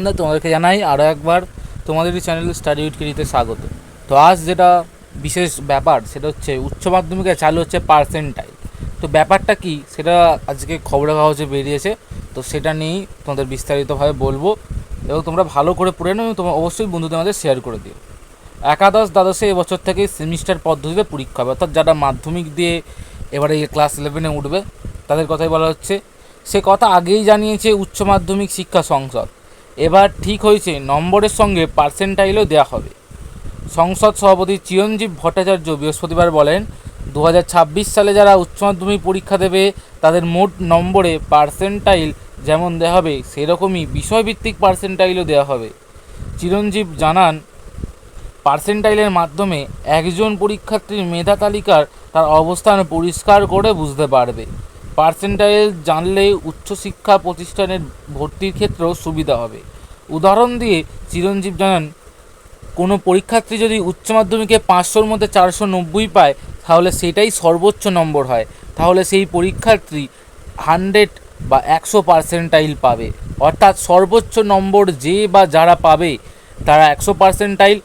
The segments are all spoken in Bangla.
সন্ধ্যা। তোমাদেরকে জানাই আরও একবার তোমাদেরই চ্যানেল স্টাডি উইথ কেরিতে স্বাগত। তো আজ যেটা বিশেষ ব্যাপার সেটা হচ্ছে উচ্চ মাধ্যমিকে চালু হচ্ছে পার্সেন্টাইল। তো ব্যাপারটা কি সেটা আজকে খবরের কাগজে বেরিয়েছে, তো সেটা নিয়েই তোমাদের বিস্তারিতভাবে বলবো এবং তোমরা ভালো করে পড়ে নাও এবং তোমরা অবশ্যই বন্ধুদের মাঝে শেয়ার করে দিও। একাদশ দ্বাদশে এবছর থেকে সেমিস্টার পদ্ধতিতে পরীক্ষা হবে, অর্থাৎ যারা মাধ্যমিক দিয়ে এবারে ক্লাস 11-এ উঠবে তাদের কথাই বলা হচ্ছে। সে কথা আগেই জানিয়েছে উচ্চ মাধ্যমিক শিক্ষা সংসদ। এবার ঠিক হয়েছে নম্বরের সঙ্গে পার্সেন্টাইলও দেওয়া হবে। সংসদ সভাপতি চিরঞ্জীব ভট্টাচার্য বৃহস্পতিবার বলেন, 2026 সালে যারা উচ্চ মাধ্যমিক পরীক্ষা দেবে তাদের মোট নম্বরে পার্সেন্টাইল যেমন দেওয়া হবে সেরকমই বিষয়ভিত্তিক পার্সেন্টাইলও দেওয়া হবে। চিরঞ্জীব জানান, পার্সেন্টাইলের মাধ্যমে একজন পরীক্ষার্থীর মেধা তালিকার তার অবস্থান পরিষ্কার করে বুঝতে পারবে। পার্সেন্টাইল জানলে উচ্চশিক্ষা প্রতিষ্ঠানের ভর্তির ক্ষেত্রেও সুবিধা হবে। উদাহরণ দিয়ে চিরঞ্জীব জানান, কোনো পরীক্ষার্থী যদি উচ্চ মাধ্যমিকে 500-র মধ্যে 490 পায় তাহলে সেটাই সর্বোচ্চ নম্বর হয়, তাহলে সেই পরীক্ষার্থী 100 বা 100 পার্সেন্টাইল পাবে। অর্থাৎ সর্বোচ্চ নম্বর যে বা যারা পাবে তারা 100 পার্সেন্টাইল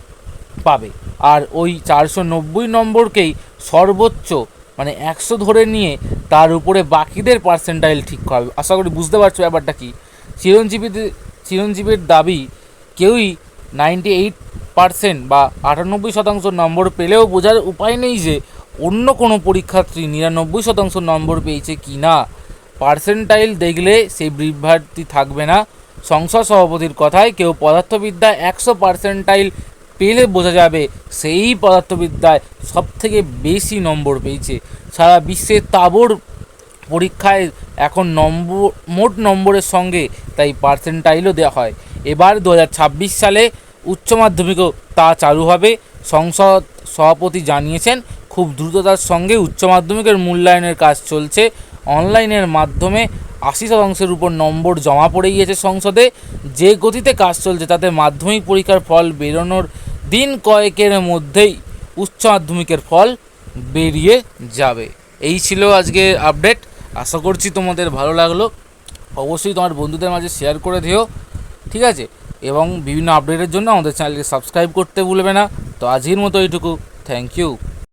পাবে, আর ওই 490 নম্বরকেই সর্বোচ্চ মানে 100 ধরে নিয়ে তার উপরে বাকিদের পার্সেন্টাইল ঠিক হবে। আশা করি বুঝতে পারছো ব্যাপারটা কি। চিরঞ্জীবের দাবি, কেউই 98% বা 98% নম্বর পেলেও বোঝার উপায় নেই যে অন্য কোনো পরীক্ষার্থী 99% নম্বর পেয়েছে কি না। পার্সেন্টাইল দেখলে সেই বিভ্রান্তি থাকবে না। সংসদ সভাপতির কথায়, কেউ পদার্থবিদ্যায় 100 পার্সেন্টাইল পেলে বোঝা যাবে সেই পদার্থবিদ্যায় সবথেকে বেশি নম্বর পেয়েছে। সারা বিশ্বের তাবড় পরীক্ষায় এখন মোট নম্বরের সঙ্গে তাই পার্সেন্টাইলও দেওয়া হয়। এবার 2026 সালে উচ্চ মাধ্যমিকও তা চালু হবে। সংসদ সভাপতি জানিয়েছেন, খুব দ্রুততার সঙ্গে উচ্চ মাধ্যমিকের মূল্যায়নের কাজ চলছে। অনলাইনের মাধ্যমে 80% উপর নম্বর জমা পড়ে গিয়েছে সংসদে। যে গতিতে কাজ চলছে তাতে মাধ্যমিক পরীক্ষার ফল বেরোনোর দিন কয়েকের মধ্যেই উচ্চ মাধ্যমিকের ফল বেরিয়ে যাবে। এই ছিল আজকে আপডেট। আশা করছি তোমাদের ভালো লাগলো। অবশ্যই তোমার বন্ধুদের মাঝে শেয়ার করে দিও, ঠিক আছে? এবং বিভিন্ন আপডেটের জন্য আমাদের চ্যানেলকে সাবস্ক্রাইব করতে ভুলবে না। তো আজকের মতো এইটুকু। Thank you.